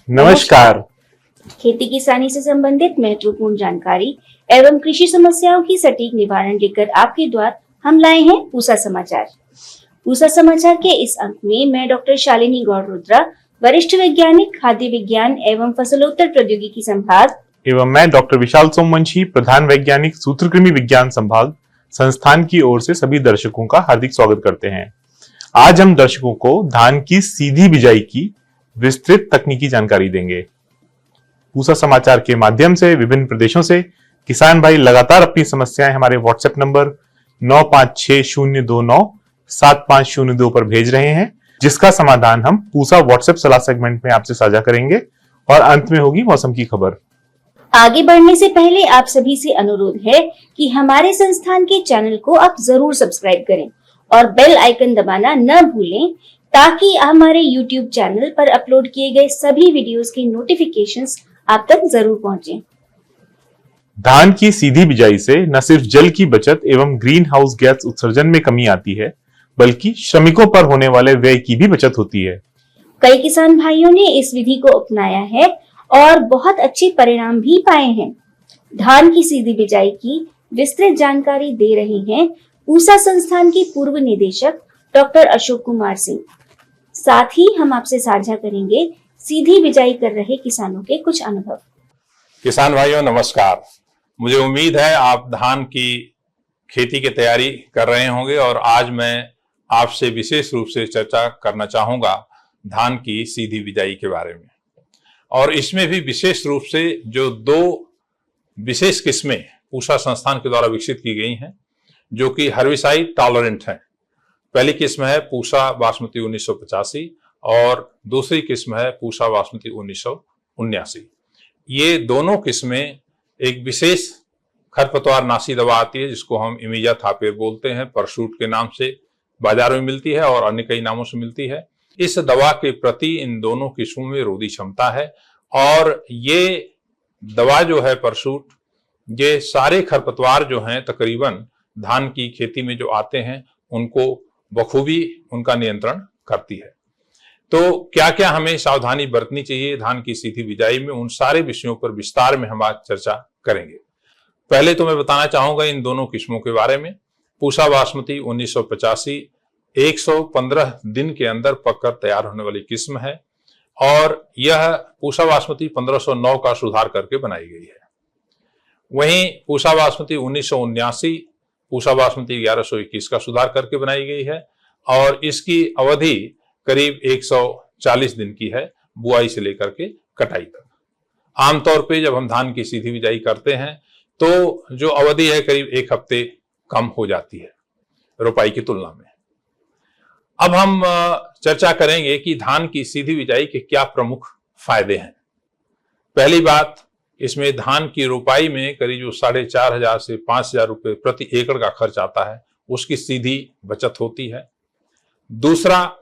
नमस्कार। खेती किसानी से संबंधित महत्वपूर्ण जानकारी एवं कृषि समस्याओं की सटीक निवारण लेकर आपके द्वार हम लाए हैं पूसा समाचार। पूसा समाचार के इस अंक में मैं डॉक्टर शालिनी गौड़ रुद्रा, वरिष्ठ वैज्ञानिक खाद्य विज्ञान एवं फसलोत्तर प्रौद्योगिकी संभाग, एवं मैं डॉक्टर विशाल सोमवंशी, प्रधान वैज्ञानिक सूत्रकृमि विज्ञान संभाग संस्थान की ओर से सभी दर्शकों का हार्दिक स्वागत करते हैं। आज हम दर्शकों को धान की सीधी बिजाई की विस्तृत तकनीकी जानकारी देंगे। पूसा समाचार के माध्यम से विभिन्न प्रदेशों से किसान भाई लगातार अपनी समस्याएं हमारे व्हाट्सएप नंबर 9560297502 पर भेज रहे हैं, जिसका समाधान हम पूसा व्हाट्सएप सलाह सेगमेंट में आपसे साझा करेंगे और अंत में होगी मौसम की खबर। आगे बढ़ने से पहले आप सभी से अनुरोध है कि हमारे संस्थान के चैनल को आप जरूर सब्सक्राइब करें और बेल आइकन दबाना न भूलें, ताकि हमारे YouTube चैनल पर अपलोड किए गए सभी वीडियोस के नोटिफिकेशंस आप तक जरूर पहुंचे। धान की सीधी बिजाई से न सिर्फ जल की बचत एवं ग्रीन हाउस गैस उत्सर्जन में कमी आती है, बल्कि श्रमिकों पर होने वाले व्यय की भी बचत होती है। कई किसान भाइयों ने इस विधि को अपनाया है और बहुत अच्छे परिणाम भी पाए हैं। धान की सीधी बिजाई की विस्तृत जानकारी दे रहे हैं पूसा संस्थान के पूर्व निदेशक डॉक्टर अशोक कुमार सिंह। साथ ही हम आपसे साझा करेंगे सीधी बिजाई कर रहे किसानों के कुछ अनुभव। किसान भाइयों नमस्कार। मुझे उम्मीद है आप धान की खेती की तैयारी कर रहे होंगे और आज मैं आपसे विशेष रूप से चर्चा करना चाहूंगा धान की सीधी बिजाई के बारे में। और इसमें भी विशेष रूप से जो दो विशेष किस्में पूसा संस्थान के द्वारा विकसित की गई हैं, जो कि हर्बिसाइड टॉलरेंट हैं। पहली किस्म है पूसा बासमती 1985 और दूसरी किस्म है पूसा बासमती 1979। ये दोनों किस्में एक विशेष खरपतवार नाशी दवा आती है, जिसको हम इमिजाथापिर बोलते हैं, परशूट के नाम से बाजार में मिलती है और अन्य कई नामों से मिलती है। इस दवा के प्रति इन दोनों किस्मों में रोधी क्षमता है और ये दवा जो है परशूट, ये सारे खरपतवार जो हैं तकरीबन धान की खेती में जो आते हैं उनको बखूबी उनका नियंत्रण करती है। तो क्या क्या हमें सावधानी बरतनी चाहिए धान की सीधी बिजाई में, उन सारे विषयों पर विस्तार में हम आज चर्चा करेंगे। पहले तो मैं बताना चाहूंगा इन दोनों किस्मों के बारे में। पूसा बासमती 1985 115 दिन के अंदर पककर तैयार होने वाली किस्म है और यह पूसा बासमती 1509 का सुधार करके बनाई गई है। वहीं पूसा बासमती 1979 पूसा बासमती 1121 का सुधार करके बनाई गई है और इसकी अवधि करीब 140 दिन की है, बुआई से लेकर के कटाई तक। आमतौर पे जब हम धान की सीधी बिजाई करते हैं तो जो अवधि है करीब 1 हफ्ते कम हो जाती है रोपाई की तुलना में। अब हम चर्चा करेंगे कि धान की सीधी बिजाई के क्या प्रमुख फायदे हैं। पहली बात, इसमें धान की रोपाई में करीब जो 4,500 से 5,000 रुपए प्रति एकड़ का खर्च आता है, उसकी सीधी बचत होती है। दूसरा,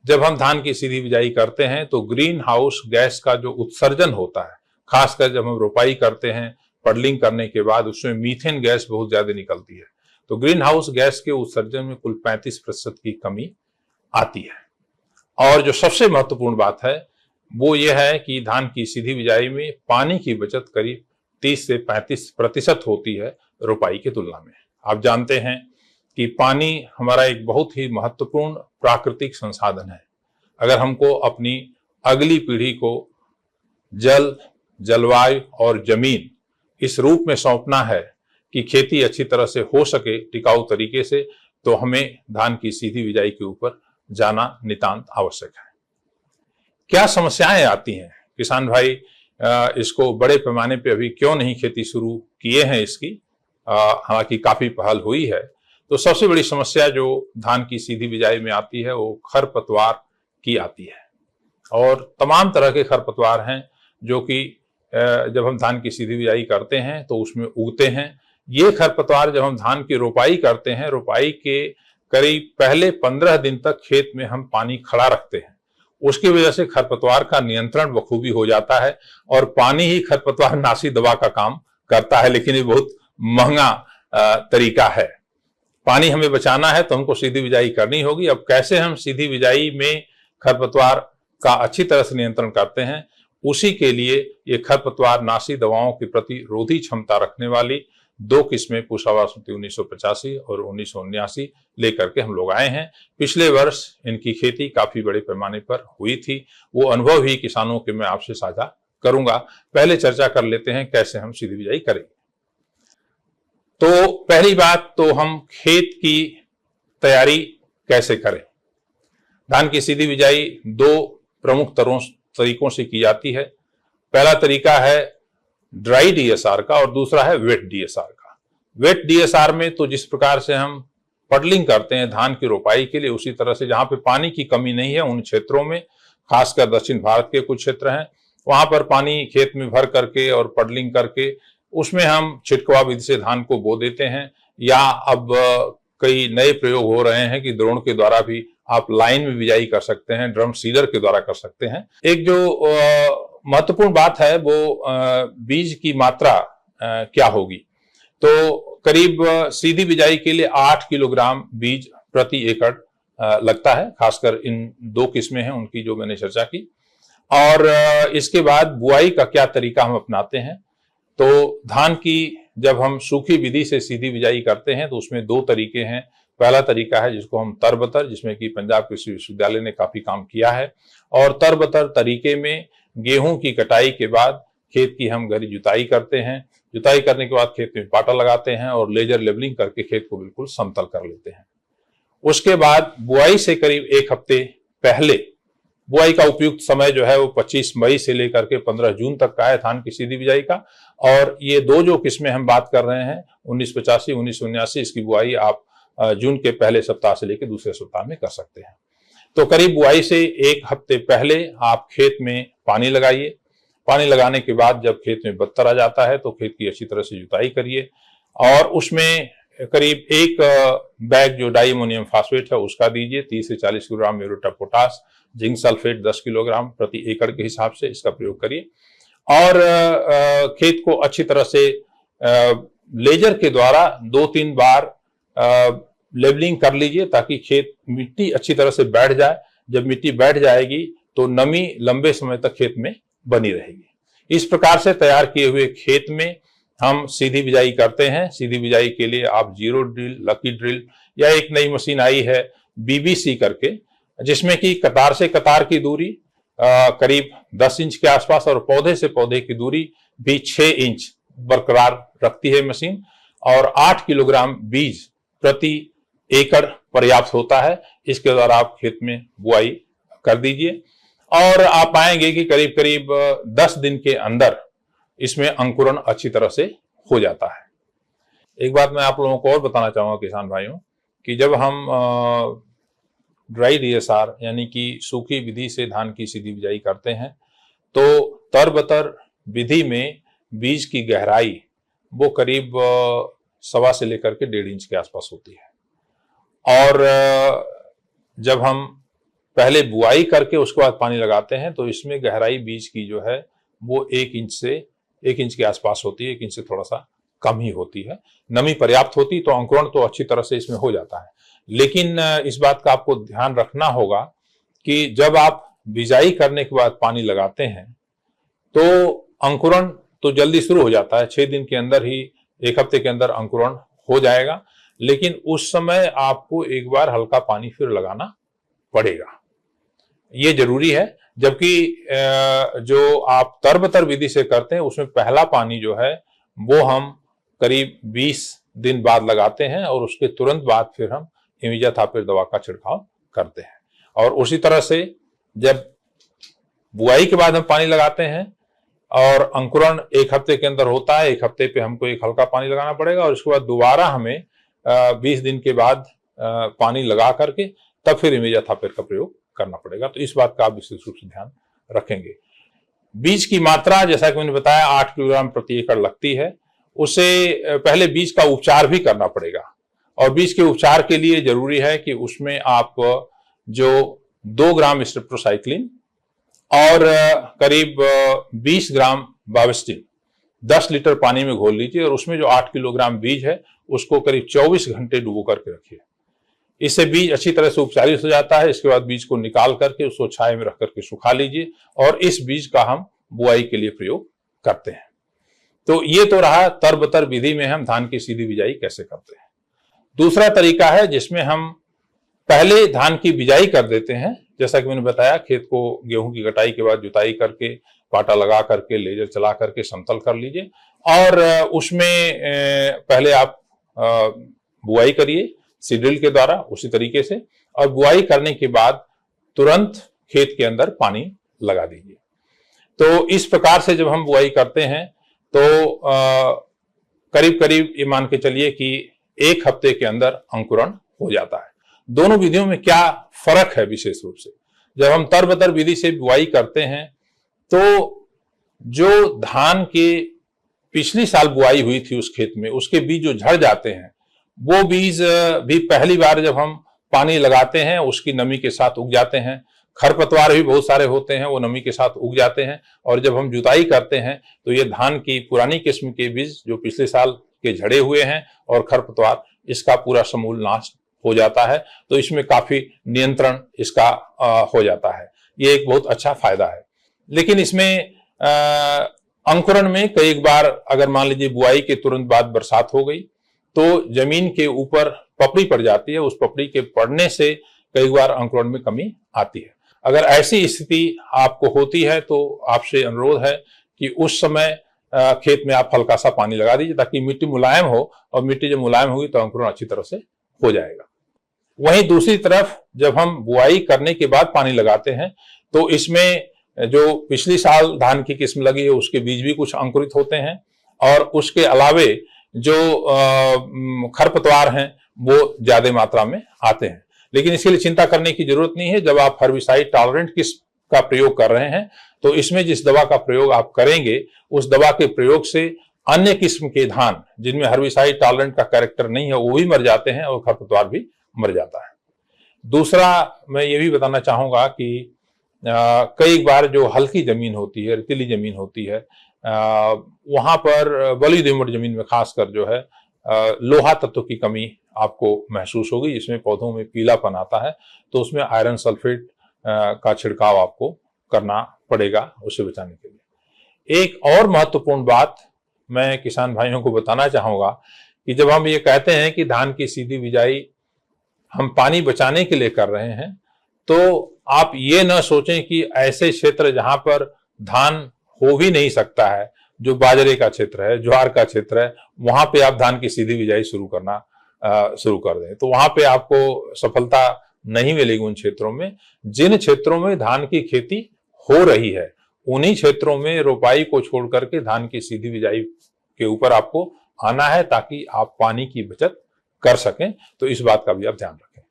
जब हम धान की सीधी बिजाई करते हैं तो ग्रीन हाउस गैस का जो उत्सर्जन होता है, खासकर जब हम रोपाई करते हैं पडलिंग करने के बाद, उसमें मीथेन गैस बहुत ज्यादा निकलती है। तो ग्रीन हाउस गैस के उत्सर्जन में कुल 35% की कमी आती है। और जो सबसे महत्वपूर्ण बात है वो ये है कि धान की सीधी बिजाई में पानी की बचत करीब 30 से 35% होती है रोपाई की तुलना में। आप जानते हैं कि पानी हमारा एक बहुत ही महत्वपूर्ण प्राकृतिक संसाधन है। अगर हमको अपनी अगली पीढ़ी को जल, जलवायु और जमीन इस रूप में सौंपना है कि खेती अच्छी तरह से हो सके टिकाऊ तरीके से, तो हमें धान की सीधी बिजाई के ऊपर जाना नितांत आवश्यक है। क्या समस्याएं आती हैं किसान भाई, इसको बड़े पैमाने पे अभी क्यों नहीं खेती शुरू किए हैं इसकी, हालांकि काफी पहल हुई है। तो सबसे बड़ी समस्या जो धान की सीधी बिजाई में आती है वो खरपतवार की आती है। और तमाम तरह के खरपतवार हैं जो कि जब हम धान की सीधी बिजाई करते हैं तो उसमें उगते हैं। ये खरपतवार जब हम धान की रोपाई करते हैं, रोपाई के करीब पहले 15 दिन तक खेत में हम पानी खड़ा रखते हैं, उसकी वजह से खरपतवार का नियंत्रण बखूबी हो जाता है और पानी ही खरपतवार नाशी दवा का काम करता है, लेकिन ये बहुत महंगा तरीका है। पानी हमें बचाना है तो हमको सीधी बिजाई करनी होगी। अब कैसे हम सीधी बिजाई में खरपतवार का अच्छी तरह से नियंत्रण करते हैं, उसी के लिए ये खरपतवार नाशी दवाओं की प्रतिरोधी क्षमता रखने वाली 2 किस्में पूसा बासमती 1985 और 1979 लेकर के हम लोग आए हैं। पिछले वर्ष इनकी खेती काफी बड़े पैमाने पर हुई थी, वो अनुभव ही किसानों के मैं आपसे साझा करूंगा। पहले चर्चा कर लेते हैं कैसे हम सीधी बिजाई करेंगे। तो पहली बात तो हम खेत की तैयारी कैसे करें। धान की सीधी बिजाई 2 प्रमुख तरीकों से की जाती है। पहला तरीका है ड्राई डीएसआर का और दूसरा है वेट डीएसआर का। वेट डीएसआर में तो जिस प्रकार से हम पडलिंग करते हैं धान की रोपाई के लिए, उसी तरह से जहां पे पानी की कमी नहीं है उन क्षेत्रों में, खासकर दक्षिण भारत के कुछ क्षेत्र हैं, वहां पर पानी खेत में भर करके और पडलिंग करके उसमें हम छिटकवा विधि से धान को बो देते हैं, या अब कई नए प्रयोग हो रहे हैं कि द्रोण के द्वारा भी आप लाइन में बिजाई कर सकते हैं, ड्रम सीडर के द्वारा कर सकते हैं। एक जो महत्वपूर्ण बात है वो बीज की मात्रा क्या होगी। तो करीब सीधी बिजाई के लिए 8 किलोग्राम बीज प्रति एकड़ लगता है, खासकर इन 2 किस्में हैं उनकी जो मैंने चर्चा की। और इसके बाद बुआई का क्या तरीका हम अपनाते हैं। तो धान की जब हम सूखी विधि से सीधी बिजाई करते हैं तो उसमें 2 तरीके हैं। पहला तरीका है जिसको हम तरबतर, जिसमें कि पंजाब कृषि विश्वविद्यालय ने काफी काम किया है, और तरबतर तरीके में गेहूं की कटाई के बाद खेत की हम गहरी जुताई करते हैं। जुताई करने के बाद खेत में पाटा लगाते हैं और लेजर लेवलिंग करके खेत को बिल्कुल समतल कर लेते हैं। उसके बाद बुआई से करीब 1 हफ्ते पहले, बुआई का उपयुक्त समय जो है वो 25 मई से लेकर के 15 जून तक का है धान की सीधी बिजाई का। और ये 2 जो किस्में हम बात कर रहे हैं 1985 1979, इसकी बुआई आप जून के पहले सप्ताह से लेकर दूसरे सप्ताह में कर सकते हैं। तो करीब बुआई से 1 हफ्ते पहले आप खेत में पानी लगाइए। पानी लगाने के बाद जब खेत में बत्तर आ जाता है तो खेत की अच्छी तरह से जुताई करिए, और उसमें करीब 1 बैग जो डाई अमोनियम फास्फेट है उसका दीजिए। 30 से 40 kilogram muriate of potash, zinc sulphate 10 kilogram प्रति एकड़ के हिसाब से इसका प्रयोग करिए। और खेत को अच्छी तरह से लेजर के द्वारा 2-3 बार लेवलिंग कर लीजिए ताकि खेत मिट्टी अच्छी तरह से बैठ जाए। जब मिट्टी बैठ जाएगी तो नमी लंबे समय तक खेत में बनी रहेगी। इस प्रकार से तैयार किए हुए खेत में हम सीधी बिजाई करते हैं। सीधी बिजाई के लिए आप जीरो ड्रिल, लकी ड्रिल, या एक नई मशीन आई है बीबीसी करके, जिसमें कि कतार से कतार की दूरी करीब 10 इंच के आसपास और पौधे से पौधे की दूरी भी 6 इंच बरकरार रखती है मशीन, और 8 किलोग्राम बीज प्रति एकड़ पर्याप्त होता है। इसके द्वारा आप खेत में बुआई कर दीजिए, और आप पाएंगे कि करीब करीब 10 दिन के अंदर इसमें अंकुरण अच्छी तरह से हो जाता है। एक बात मैं आप लोगों को और बताना चाहूंगा किसान भाइयों, कि जब हम ड्राई डीएसआर यानी कि सूखी विधि से धान की सीधी बिजाई करते हैं तो तरबतर विधि में बीज की गहराई वो करीब 1.25 से लेकर के 1.5 इंच के आसपास होती है। और जब हम पहले बुआई करके उसके बाद पानी लगाते हैं तो इसमें गहराई बीज की जो है वो 1 इंच के आसपास होती है, 1 इंच से थोड़ा सा कम ही होती है। नमी पर्याप्त होती तो अंकुरण तो अच्छी तरह से इसमें हो जाता है। लेकिन इस बात का आपको ध्यान रखना होगा कि जब आप बिजाई करने के बाद पानी लगाते हैं तो अंकुरण तो जल्दी शुरू हो जाता है, 6 दिन के अंदर ही, 1 हफ्ते के अंदर अंकुरण हो जाएगा। लेकिन उस समय आपको एक बार हल्का पानी फिर लगाना पड़ेगा, ये जरूरी है। जबकि जो आप तरबतर विधि से करते हैं उसमें पहला पानी जो है वो हम करीब 20 दिन बाद लगाते हैं, और उसके तुरंत बाद फिर हम इमिडाक्लोप्रिड दवा का छिड़काव करते हैं। और उसी तरह से जब बुआई के बाद हम पानी लगाते हैं और अंकुरण 1 हफ्ते के अंदर होता है, 1 हफ्ते पे हमको एक हल्का पानी लगाना पड़ेगा, और उसके बाद दोबारा हमें 20 दिन के बाद पानी लगा करके तब फिर इमिडाक्लोप्रिड का प्रयोग करना पड़ेगा। तो इस बात का आप विशेष रूप से ध्यान रखेंगे। बीज की मात्रा जैसा कि मैंने बताया 8 किलोग्राम प्रति एकड़ लगती है। उसे पहले बीज का उपचार भी करना पड़ेगा, और बीज के उपचार के लिए जरूरी है कि उसमें आप जो 2 ग्राम स्ट्रेप्टोसाइक्लिन और करीब 20 ग्राम बाविस्टिन 10 लीटर पानी में घोल लीजिए, और उसमें जो 8 किलोग्राम बीज है उसको करीब 24 घंटे डुबो करके रखिए। इससे बीज अच्छी तरह से उपचारित हो जाता है। इसके बाद बीज को निकाल करके उसको छाया में रख करके सुखा लीजिए और इस बीज का हम बुआई के लिए प्रयोग करते हैं। तो ये तो रहा तरबतर विधि में हम धान की सीधी बिजाई कैसे करते हैं। दूसरा तरीका है जिसमें हम पहले धान की बिजाई कर देते हैं। जैसा कि मैंने बताया, खेत को गेहूं की कटाई के बाद जुताई करके, पाटा लगा करके, लेजर चला करके समतल कर लीजिए और उसमें पहले आप बुआई करिए सीड्रिल के द्वारा उसी तरीके से, और बुआई करने के बाद तुरंत खेत के अंदर पानी लगा दीजिए। तो इस प्रकार से जब हम बुआई करते हैं तो करीब करीब ये मान के चलिए कि 1 हफ्ते के अंदर अंकुरण हो जाता है। दोनों विधियों में क्या फर्क है विशेष रूप से, जब हम तरबतर विधि से बुआई करते हैं तो जो धान के पिछली साल बुआई हुई थी उस खेत में, उसके बीज जो झड़ जाते हैं, वो बीज भी पहली बार जब हम पानी लगाते हैं उसकी नमी के साथ उग जाते हैं। खरपतवार भी बहुत सारे होते हैं, वो नमी के साथ उग जाते हैं। और जब हम जुताई करते हैं तो ये धान की पुरानी किस्म के बीज जो पिछले साल के झड़े हुए हैं और खरपतवार, इसका पूरा समूल नाश हो जाता है। तो इसमें काफी नियंत्रण इसका हो जाता है। ये एक बहुत अच्छा फायदा है। लेकिन इसमें अंकुरण में कई बार अगर मान लीजिए बुआई के तुरंत बाद बरसात हो गई तो जमीन के ऊपर पपड़ी पड़ जाती है। उस पपड़ी के पड़ने से कई बार अंकुरण में कमी आती है। अगर ऐसी स्थिति आपको होती है तो आपसे अनुरोध है कि उस समय खेत में आप हल्का सा पानी लगा दीजिए ताकि मिट्टी मुलायम हो, और मिट्टी जब मुलायम होगी तो अंकुरण अच्छी तरह से हो जाएगा। वहीं दूसरी तरफ जब हम बुआई करने के बाद पानी लगाते हैं तो इसमें जो पिछली साल धान की किस्म लगी है उसके बीज भी कुछ अंकुरित होते हैं, और उसके अलावे जो खरपतवार हैं वो ज्यादा मात्रा में आते हैं। लेकिन इसके लिए चिंता करने की जरूरत नहीं है। जब आप हर्बिसाइड टॉलरेंट किस्म का प्रयोग कर रहे हैं तो इसमें जिस दवा का प्रयोग आप करेंगे उस दवा के प्रयोग से अन्य किस्म के धान जिनमें हर्बिसाइड टॉलरेंट का कैरेक्टर नहीं है वो भी मर जाते हैं और खरपतवार भी मर जाता है। दूसरा मैं ये भी बताना चाहूंगा कि कई बार जो हल्की जमीन होती है, रेतीली जमीन होती है, वहां पर बलुई दोमट जमीन में खासकर जो है लोहा तत्व की कमी आपको महसूस होगी, जिसमें पौधों में पीलापन आता है। तो उसमें आयरन सल्फेट का छिड़काव आपको करना पड़ेगा उसे बचाने के लिए। एक और महत्वपूर्ण बात मैं किसान भाइयों को बताना चाहूंगा कि जब हम ये कहते हैं कि धान की सीधी बिजाई हम पानी बचाने के लिए कर रहे हैं तो आप ये न सोचें कि ऐसे क्षेत्र जहां पर धान हो भी नहीं सकता है, जो बाजरे का क्षेत्र है, ज्वार का क्षेत्र है, वहां पे आप धान की सीधी बिजाई शुरू कर दें तो वहां पे आपको सफलता नहीं मिलेगी। उन क्षेत्रों में, जिन क्षेत्रों में धान की खेती हो रही है उन्हीं क्षेत्रों में रोपाई को छोड़ करके धान की सीधी बिजाई के ऊपर आपको आना है ताकि आप पानी की बचत कर सकें। तो इस बात का भी आप ध्यान रखें।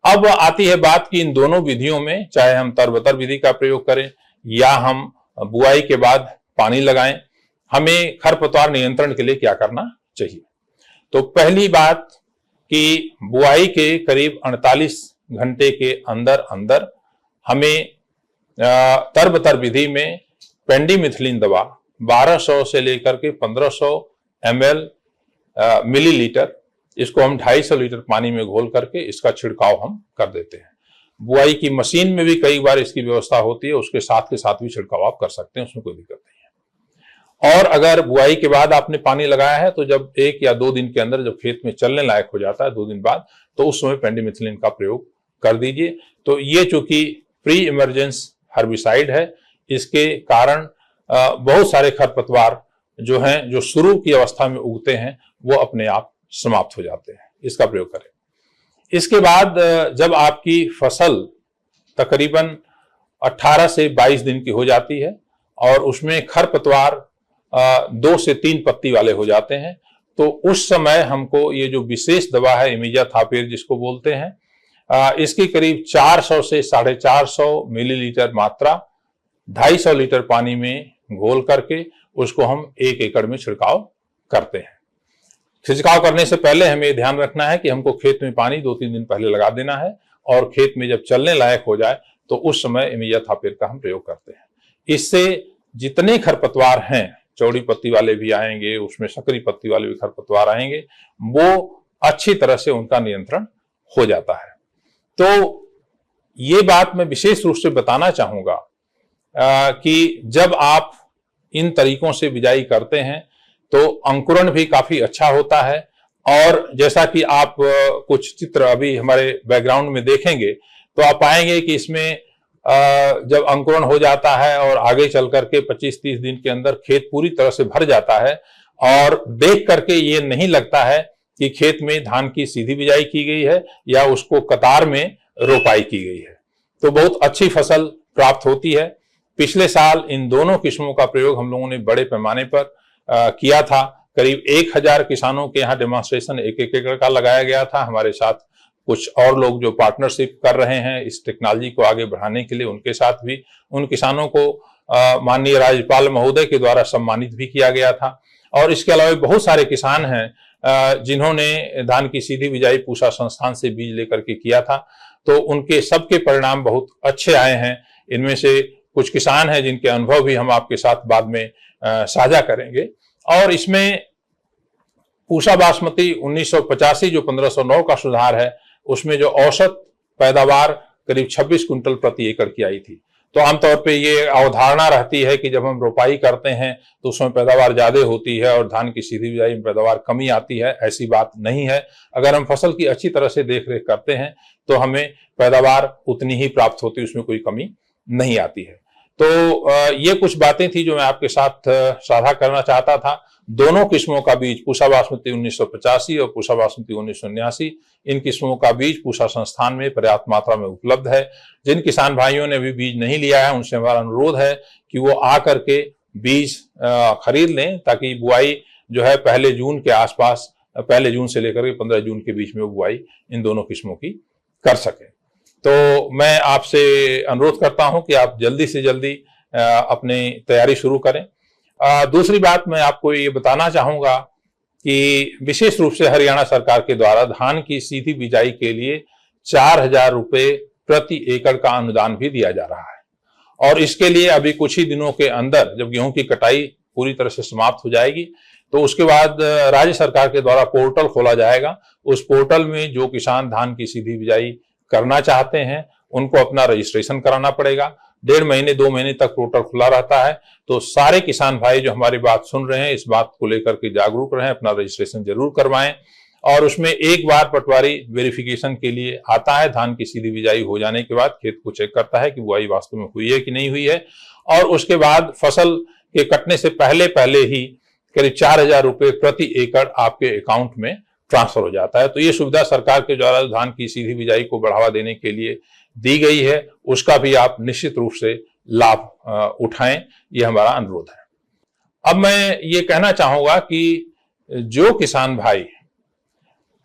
अब आती है बात कि इन दोनों विधियों में, चाहे हम तरबतर विधि का प्रयोग करें या हम बुआई के बाद पानी लगाएं, हमें खरपतवार नियंत्रण के लिए क्या करना चाहिए। तो पहली बात कि बुआई के करीब 48 घंटे के अंदर अंदर हमें तरबतर विधि में पेंडिमिथिलिन दवा 1200 से लेकर के 1500 ml मिलीलीटर, इसको हम 250 लीटर पानी में घोल करके इसका छिड़काव हम कर देते हैं। बुआई की मशीन में भी कई बार इसकी व्यवस्था होती है, उसके साथ के साथ भी छिड़काव आप कर सकते हैं, उसमें कोई दिक्कत नहीं है। और अगर बुआई के बाद आपने पानी लगाया है तो जब 1 या 2 दिन के अंदर जब खेत में चलने लायक हो जाता है 2 दिन बाद, तो उस समय पेंडिमिथिलिन का प्रयोग कर दीजिए। तो ये चूंकि प्री इमरजेंस हर्बिसाइड है, इसके कारण बहुत सारे खरपतवार जो हैं, जो शुरू की अवस्था में उगते हैं, वो अपने आप समाप्त हो जाते हैं। इसका प्रयोग करें। इसके बाद जब आपकी फसल तकरीबन 18 से 22 दिन की हो जाती है और उसमें खरपतवार 2 से 3 पत्ती वाले हो जाते हैं, तो उस समय हमको ये जो विशेष दवा है इमिजाथापिर जिसको बोलते हैं, इसकी करीब 400 से 450 मिलीलीटर मात्रा 250 लीटर पानी में घोल करके उसको हम 1 एकड़ में छिड़काव करते हैं। छिड़काव करने से पहले हमें ध्यान रखना है कि हमको खेत में पानी 2-3 दिन पहले लगा देना है और खेत में जब चलने लायक हो जाए तो उस समय इमिजाथापिर का हम प्रयोग करते हैं। इससे जितने खरपतवार हैं, चौड़ी पत्ती वाले भी आएंगे, उसमें सकरी पत्ती वाले भी खरपतवार आएंगे, वो अच्छी तरह से उनका नियंत्रण हो जाता है। तो ये बात मैं विशेष रूप से बताना चाहूंगा कि जब आप इन तरीकों से बिजाई करते हैं तो अंकुरण भी काफी अच्छा होता है। और जैसा कि आप कुछ चित्र अभी हमारे बैकग्राउंड में देखेंगे तो आप पाएंगे कि इसमें जब अंकुरण हो जाता है और आगे चल करके 25-30 दिन के अंदर खेत पूरी तरह से भर जाता है और देख करके ये नहीं लगता है कि खेत में धान की सीधी बिजाई की गई है या उसको कतार में रोपाई की गई है। तो बहुत अच्छी फसल प्राप्त होती है। पिछले साल इन दोनों किस्मों का प्रयोग हम लोगों ने बड़े पैमाने पर किया था। करीब 1000 किसानों के यहाँ डेमोन्स्ट्रेशन 1-1 एकड़ का लगाया गया था। हमारे साथ कुछ और लोग जो पार्टनरशिप कर रहे हैं इस टेक्नोलॉजी को आगे बढ़ाने के लिए, उनके साथ भी उन किसानों को माननीय राज्यपाल महोदय के द्वारा सम्मानित भी किया गया था। और इसके अलावा बहुत सारे किसान हैं जिन्होंने धान की सीधी बिजाई पूसा संस्थान से बीज लेकर के किया था, तो उनके सबके परिणाम बहुत अच्छे आए हैं। इनमें से कुछ किसान हैं जिनके अनुभव भी हम आपके साथ बाद में साझा करेंगे। और इसमें पूसा बासमती 1985 जो 1509 का सुधार है, उसमें जो औसत पैदावार करीब 26 कुंटल प्रति एकड़ की आई थी। तो आमतौर पे ये अवधारणा रहती है कि जब हम रोपाई करते हैं तो उसमें पैदावार ज्यादा होती है और धान की सीधी बिजाई में पैदावार कमी आती है। ऐसी बात नहीं है। अगर हम फसल की अच्छी तरह से देख रेख करते हैं तो हमें पैदावार उतनी ही प्राप्त होती है, उसमें कोई कमी नहीं आती है। तो ये कुछ बातें थी जो मैं आपके साथ साझा करना चाहता था। दोनों किस्मों का बीज पूसा बासमती 1985 और पूसा बासमती 1989, इन किस्मों का बीज पूसा संस्थान में पर्याप्त मात्रा में उपलब्ध है। जिन किसान भाइयों ने भी बीज नहीं लिया है उनसे हमारा अनुरोध है कि वो आ करके बीज खरीद लें, ताकि बुआई जो है 1 जून के आसपास, 1 जून से लेकर के 15 जून के बीच में वो बुआई इन दोनों किस्मों की कर सके। तो मैं आपसे अनुरोध करता हूं कि आप जल्दी से जल्दी अपनी तैयारी शुरू करें। दूसरी बात मैं आपको ये बताना चाहूंगा कि विशेष रूप से हरियाणा सरकार के द्वारा धान की सीधी बिजाई के लिए 4000 रुपए प्रति एकड़ का अनुदान भी दिया जा रहा है। और इसके लिए अभी कुछ ही दिनों के अंदर जब गेहूं की कटाई पूरी तरह से समाप्त हो जाएगी तो उसके बाद राज्य सरकार के द्वारा पोर्टल खोला जाएगा। उस पोर्टल में जो किसान धान की सीधी बिजाई करना चाहते हैं उनको अपना रजिस्ट्रेशन कराना पड़ेगा। 1.5 महीने 2 महीने तक पोर्टल खुला रहता है। तो सारे किसान भाई जो हमारी बात सुन रहे हैं इस बात को लेकर के जागरूक रहें, अपना रजिस्ट्रेशन जरूर करवाएं। और उसमें एक बार पटवारी वेरिफिकेशन के लिए आता है। धान की सीधी बिजाई हो जाने के बाद खेत को चेक करता है कि बुआई वास्तव में हुई है कि नहीं हुई है। और उसके बाद फसल के कटने से पहले ही करीब 4000 रुपए प्रति एकड़ आपके अकाउंट में ट्रांसफर हो जाता है। तो ये सुविधा सरकार के द्वारा धान की सीधी बिजाई को बढ़ावा देने के लिए दी गई है, उसका भी आप निश्चित रूप से लाभ उठाएं, ये हमारा अनुरोध है। अब मैं ये कहना चाहूंगा कि जो किसान भाई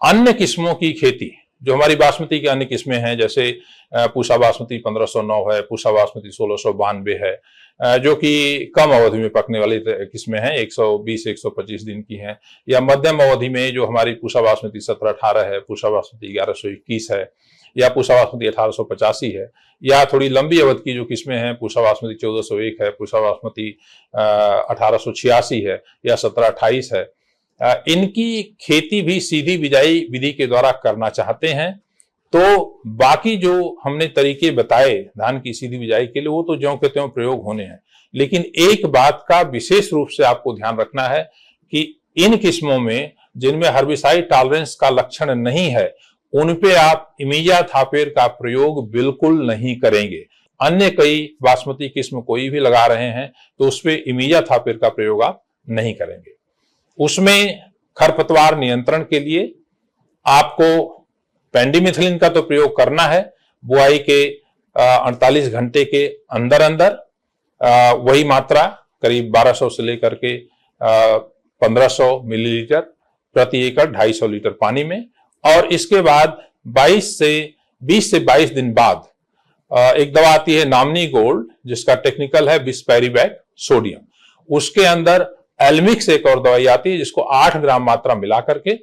अन्य किस्मों की खेती, जो हमारी बासमती की अन्य किस्में हैं, जैसे पूसा बासमती 1509 है, पूसा बासमती 1692 है, जो कि कम अवधि में पकने वाली किस्में हैं, 120-125 दिन की हैं, या मध्यम अवधि में जो हमारी पूसा बासमती 1718 है, पूसा बासमती 1121 है, या पूसा बासमती 1885 है, या थोड़ी लंबी अवधि की जो किस्में हैं, पूसा बासमती 1401 है, पूसा बासमती 1886 है, या 1728 है, इनकी खेती भी सीधी बिजाई विधि के द्वारा करना चाहते हैं तो बाकी जो हमने तरीके बताए धान की सीधी बिजाई के लिए वो तो ज्यों के त्यों प्रयोग होने हैं। लेकिन एक बात का विशेष रूप से आपको ध्यान रखना है कि इन किस्मों में जिनमें हर्बिसाइड टॉलरेंस का लक्षण नहीं है उन पे आप इमिजा थापेर का प्रयोग बिल्कुल नहीं करेंगे। अन्य कई बासमती किस्म कोई भी लगा रहे हैं तो उसपे इमिजा थापेर का प्रयोग आप नहीं करेंगे। उसमें खरपतवार नियंत्रण के लिए आपको पेंडिमिथिलिन का तो प्रयोग करना है। बुआई के 48 घंटे के अंदर अंदर वही मात्रा करीब 1200 से लेकर के 1500 मिलीलीटर प्रति एकड़ 250 लीटर पानी में। और इसके बाद 20 से 22 दिन बाद एक दवा आती है नामनी गोल्ड, जिसका टेक्निकल है बिस्पेरिबैक सोडियम। उसके अंदर एल्मिक्स एक और दवाई आती है जिसको 8 ग्राम मात्रा मिला करके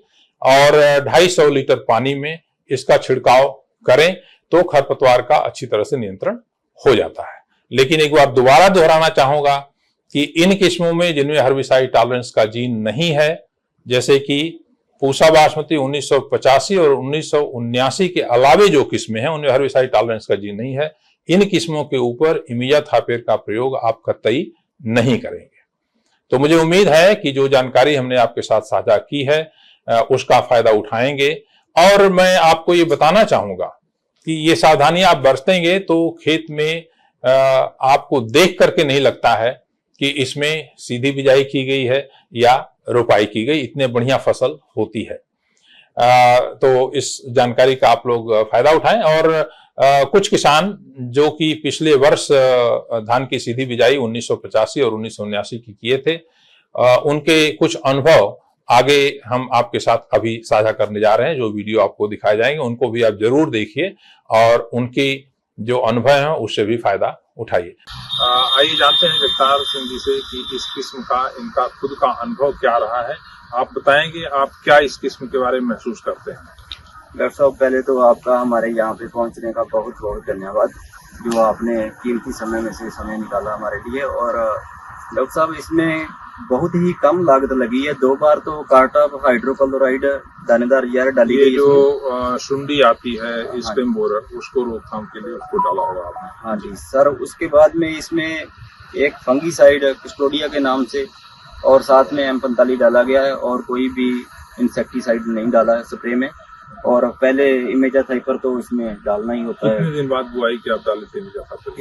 और 250 लीटर पानी में इसका छिड़काव करें तो खरपतवार का अच्छी तरह से नियंत्रण हो जाता है। लेकिन एक बार दोबारा दोहराना चाहूंगा कि इन किस्मों में जिनमें हर्बिसाइड टॉलरेंस का जीन नहीं है, जैसे कि पूसा बासमती 1985 और 1979 के अलावे जो किस्में हैं उनमें हर्बिसाइड टॉलरेंस का जीन नहीं है, इन किस्मों के ऊपर इमिजाथापिर का प्रयोग आप कतई नहीं करेंगे। तो मुझे उम्मीद है कि जो जानकारी हमने आपके साथ साझा की है उसका फायदा उठाएंगे। और मैं आपको ये बताना चाहूंगा कि ये सावधानी आप बरतेंगे तो खेत में आपको देख करके नहीं लगता है कि इसमें सीधी बिजाई की गई है या रोपाई की गई, इतने बढ़िया फसल होती है। तो इस जानकारी का आप लोग फायदा उठाएं। और कुछ किसान जो कि पिछले वर्ष धान की सीधी बिजाई 1985 और 1979 की किए थे, उनके कुछ अनुभव आगे हम आपके साथ अभी साझा करने जा रहे हैं। जो वीडियो आपको दिखाए जाएंगे उनको भी आप जरूर देखिए और उनकी जो अनुभव है उससे भी फायदा उठाइए। आइए जानते हैं जगतार सिंह जी से कि इस किस्म का इनका खुद का अनुभव क्या रहा है। आप बताएंगे आप क्या इस किस्म के बारे में महसूस करते हैं? डॉक्टर साहब, पहले तो आपका हमारे यहाँ पे पहुँचने का बहुत बहुत धन्यवाद, जो आपने कीमती समय में से समय निकाला हमारे लिए। और डॉक्टर साहब, इसमें बहुत ही कम लागत लगी है। 2 बार तो कार्टाप हाइड्रोक्लोराइड दानेदार जार डाली गई। जो सुंडी आती है स्टेम बोरर, उसको रोकथाम के लिए उसको डाला होगा आपने? हाँ जी सर। उसके बाद में इसमें एक फंगीसाइड कस्टोडिया के नाम से और साथ में M45 डाला गया है और कोई भी इंसेक्टिसाइड नहीं डाला है स्प्रे में। और पहले इमेजाथाइपर तो इसमें डालना ही होता है। कितने दिन बाद बुआई की आप डाले थे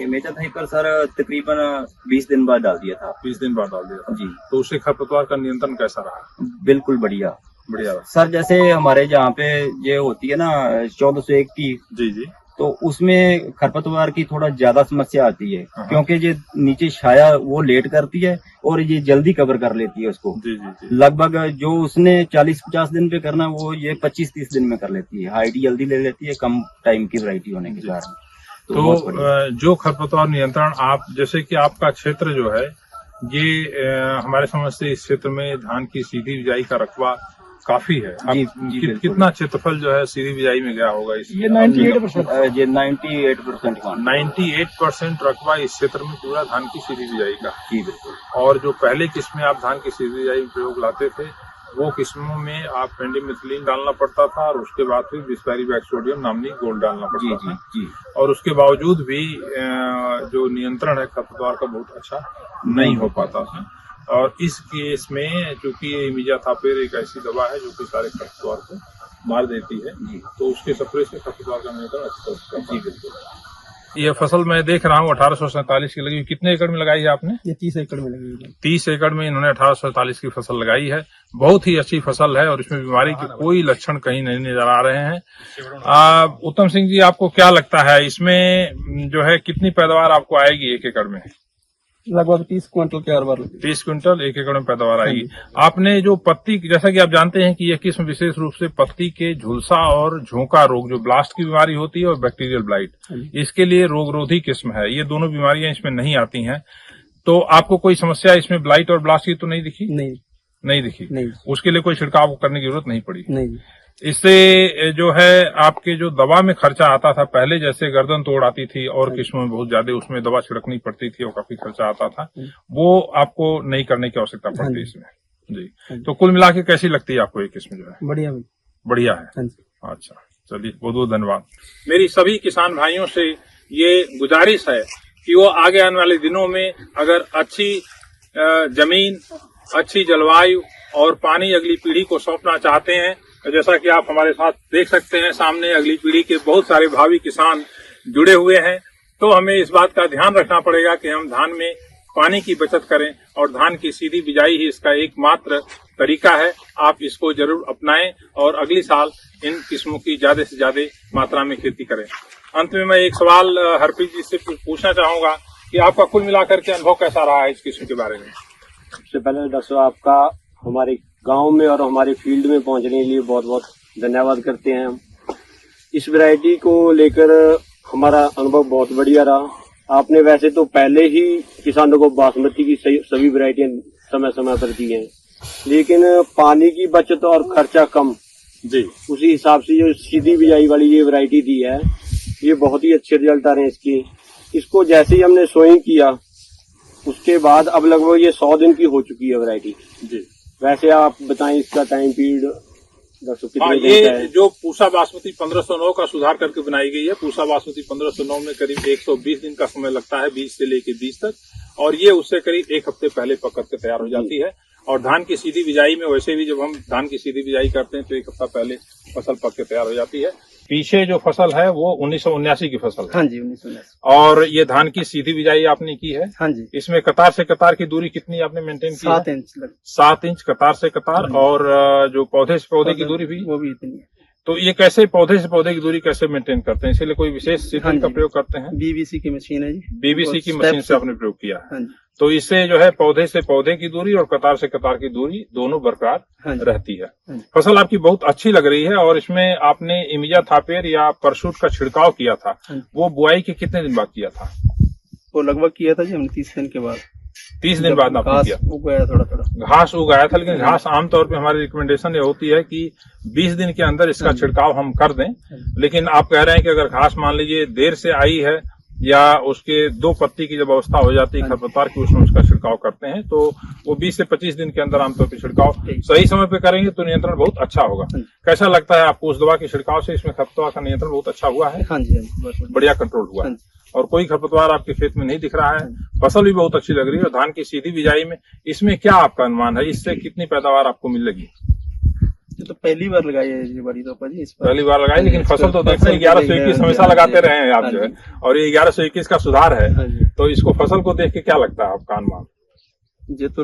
इमेजाथाइपर? सर तकरीबन 20 दिन बाद डाल दिया था। 20 दिन बाद डाल दिया था जी। तो उससे खरपतवार का नियंत्रण कैसा रहा? बिल्कुल बढ़िया बढ़िया सर। जैसे हमारे जहाँ पे ये होती है ना 1401 की, जी जी, तो उसमें खरपतवार की थोड़ा ज्यादा समस्या आती है, हाँ। क्योंकि ये नीचे छाया वो लेट करती है और ये जल्दी कवर कर लेती है उसको। जी जी जी। लगभग जो उसने 40-50 दिन पे करना वो ये 25-30 दिन में कर लेती है। हाइट जल्दी ले लेती है, कम टाइम की वैरायटी होने के कारण। तो जो खरपतवार नियंत्रण आप, जैसे कि आपका क्षेत्र जो है ये हमारे समझ से इस क्षेत्र में धान की सीधी बिजाई का रकबा काफी है। जी, कितना क्षेत्रफल जो है सीधी बिजाई में गया होगा? ये 98%। ये 98% रकबा इस क्षेत्र में पूरा धान की सीधी बिजाई का। जी बिल्कुल। और जो पहले किस्में आप धान की सीधी बिजाई में प्रयोग लाते थे वो किस्मों में आप पेंडिमिथिलीन डालना पड़ता था और उसके बाद फिर बिस्पेरिबैक्टीरियम नामनी गोल्ड डालना पड़ता था। जी। और उसके बावजूद भी जो नियंत्रण है खरपतवार का बहुत अच्छा नहीं हो पाता था। और इस केस में चूंकि ये इमिजाथापिर एक ऐसी दवा है जो कि सारे खरपतवार को मार देती है, तो उसके स्प्रे से खरपतवार का नियंत्रण अच्छा होता है। जी बिल्कुल। ये फसल मैं देख रहा हूँ 1847 की लगी। कितने एकड़ में लगाई है आपने? ये 30 एकड़ में लगी है। 30 एकड़ में इन्होंने 1847 की फसल लगाई है। बहुत ही अच्छी फसल है और इसमें बीमारी के कोई लक्षण कहीं नहीं नजर आ रहे हैं। उत्तम सिंह जी, आपको क्या लगता है इसमें जो है कितनी पैदावार आपको आएगी 1 एकड़ में? लगभग 30 क्विंटल के हर बार। 30 क्विंटल 1 एकड़ में पैदावार आएगी। आपने जो पत्ती, जैसा कि आप जानते हैं कि यह किस्म विशेष रूप से पत्ती के झुलसा और झोंका रोग, जो ब्लास्ट की बीमारी होती है, और बैक्टीरियल ब्लाइट, इसके लिए रोगरोधी किस्म है। ये दोनों बीमारियां इसमें नहीं आती हैं। तो आपको कोई समस्या इसमें ब्लाइट और ब्लास्ट की तो नहीं दिखी? नहीं दिखी। उसके लिए कोई छिड़काव करने की जरूरत नहीं पड़ी? नहीं। इससे जो है आपके जो दवा में खर्चा आता था पहले, जैसे गर्दन तोड़ आती थी और किस्मों में बहुत ज्यादा उसमें दवा छिड़कनी पड़ती थी और काफी खर्चा आता था, वो आपको नहीं करने की आवश्यकता पड़ती इसमें। जी। तो कुल मिला के कैसी लगती है आपको ये किस्म जो है? बढ़िया है। अच्छा, चलिए, बहुत बहुत धन्यवाद। मेरी सभी किसान भाइयों से ये गुजारिश है कि वो आगे आने वाले दिनों में अगर अच्छी जमीन, अच्छी जलवायु और पानी अगली पीढ़ी को सौंपना चाहते हैं, जैसा कि आप हमारे साथ देख सकते हैं सामने अगली पीढ़ी के बहुत सारे भावी किसान जुड़े हुए हैं, तो हमें इस बात का ध्यान रखना पड़ेगा कि हम धान में पानी की बचत करें और धान की सीधी बिजाई ही इसका एकमात्र तरीका है। आप इसको जरूर अपनाएं और अगली साल इन किस्मों की ज्यादा से ज्यादा मात्रा में खेती करें। अंत में मैं एक सवाल हरप्रीत जी से पूछना चाहूंगा कि आपका कुल मिलाकर के अनुभव कैसा रहा है इस किस्म के बारे में? सबसे पहले डॉक्टर आपका हमारे गांव में और हमारे फील्ड में पहुंचने के लिए बहुत बहुत धन्यवाद करते हैं। हम इस वैरायटी को लेकर हमारा अनुभव बहुत बढ़िया रहा। आपने वैसे तो पहले ही किसानों को बासमती की सभी वैरायटियां समय समय पर दी हैं, लेकिन पानी की बचत और खर्चा कम जी, उसी हिसाब से जो सीधी बिजाई वाली ये वैरायटी दी है, ये बहुत ही अच्छे रिजल्ट आ रहे हैं इसके। इसको जैसे ही हमने सोइंग किया उसके बाद अब लगभग ये 100 दिन की हो चुकी है वैरायटी जी। वैसे आप बताएं इसका टाइम पीरियड दर्शक हाँ, कितने दिन का ये है? जो पूसा बासमती 1509 का सुधार करके बनाई गई है। पूसा बासमती 1509 में करीब 120 दिन का समय लगता है बीज से लेके बीज तक, और ये उससे करीब एक हफ्ते पहले पक करके तैयार हो जाती है। और धान की सीधी बिजाई में वैसे भी जब हम धान की सीधी बिजाई करते हैं तो एक हफ्ता पहले फसल पक के तैयार हो जाती है। पीछे जो फसल है वो 1979 की फसल है। हाँ जी 1979। और ये धान की सीधी बिजाई आपने की है। हाँ जी। इसमें कतार से कतार की दूरी कितनी आपने मेंटेन की? 7 इंच 7 इंच कतार से कतार। और जो पौधे से पौधे की दूरी भी वो भी इतनी है। तो ये कैसे पौधे से पौधे की दूरी कैसे मेंटेन करते हैं? इसलिए कोई विशेष सीधन का प्रयोग करते हैं? बीबीसी की मशीन है जी। बीबीसी की मशीन से आपने प्रयोग किया है। हाँ जी। तो इससे जो है पौधे से पौधे की दूरी और कतार से कतार की दूरी दोनों बरकरार रहती है। फसल आपकी बहुत अच्छी लग रही है। और इसमें आपने इमिजा थापेर या परसूट का छिड़काव किया था, वो बुआई के कितने दिन बाद किया था? वो लगभग किया था जी हमने 30 दिन के बाद। 30 दिन बाद आपने किया? उगाया थोड़ा घास उगाया था, लेकिन घास आमतौर पे हमारी रिकमेंडेशन ये होती है कि 20 दिन के अंदर इसका छिड़काव हम कर दें। लेकिन आप कह रहे हैं कि अगर घास मान लीजिए देर से आई है या उसके 2 पत्ती की जब अवस्था हो जाती है खरपतवार की, उसमें उसका छिड़काव करते हैं, तो वो 20 से 25 दिन के अंदर आमतौर पर छिड़काव सही समय पे करेंगे तो नियंत्रण बहुत अच्छा होगा। कैसा लगता है आपको उस दवा के छिड़काव से इसमें खरपतवार का नियंत्रण बहुत अच्छा हुआ है? हाँ जी, बढ़िया कंट्रोल हुआ है। और कोई खरपतवार आपके खेत में नहीं दिख रहा है। फसल भी बहुत अच्छी लग रही है। और धान की सीधी बिजाई में इसमें क्या आपका अनुमान है, इससे कितनी पैदावार आपको मिलेगी? ये तो पहली बार लगाई है जी बड़ी तो जी। पहली बार लगाई, लेकिन फसल तो देखते हैं 1121 हमेशा लगाते रहे हैं आप जो है, और ये 1121 का सुधार है। तो इसको फसल को देख के क्या लगता है आपका अनुमान? ये तो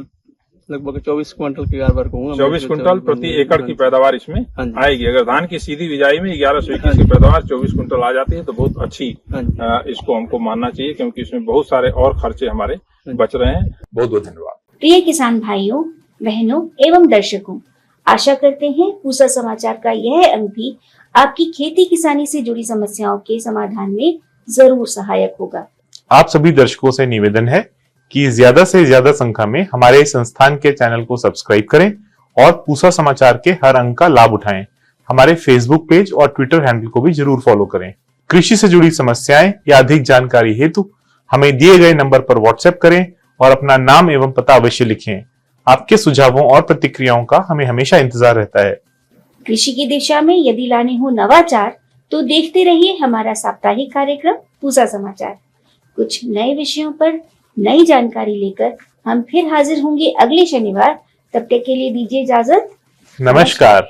लगभग 24 क्विंटल की बार कहूँगा। 24 क्विंटल प्रति एकड़ की पैदावार इसमें आएगी। अगर धान की सीधी बिजाई में 1121 की पैदावार 24 क्विंटल आ जाती है तो बहुत अच्छी इसको हमको मानना चाहिए, क्योंकि इसमें बहुत सारे और खर्चे हमारे बच रहे हैं। बहुत बहुत धन्यवाद। प्रिय किसान भाइयों, बहनों एवं दर्शकों, आशा करते हैं पूसा समाचार का यह अंक भी आपकी खेती किसानी से जुड़ी समस्याओं के समाधान में जरूर सहायक होगा। आप सभी दर्शकों से निवेदन है कि ज्यादा से ज्यादा संख्या में हमारे संस्थान के चैनल को सब्सक्राइब करें और पूसा समाचार के हर अंक का लाभ उठाएं। हमारे फेसबुक पेज और ट्विटर हैंडल को भी जरूर फॉलो करें। कृषि से जुड़ी समस्याएं या अधिक जानकारी हेतु हमें दिए गए नंबर पर व्हाट्सएप करें और अपना नाम एवं पता अवश्य लिखें। आपके सुझावों और प्रतिक्रियाओं का हमें हमेशा इंतजार रहता है। कृषि की दिशा में यदि लाने हो नवाचार तो देखते रहिए हमारा साप्ताहिक कार्यक्रम पूसा समाचार। कुछ नए विषयों पर नई जानकारी लेकर हम फिर हाजिर होंगे अगले शनिवार। तब तक के लिए दीजिए इजाजत। नमस्कार।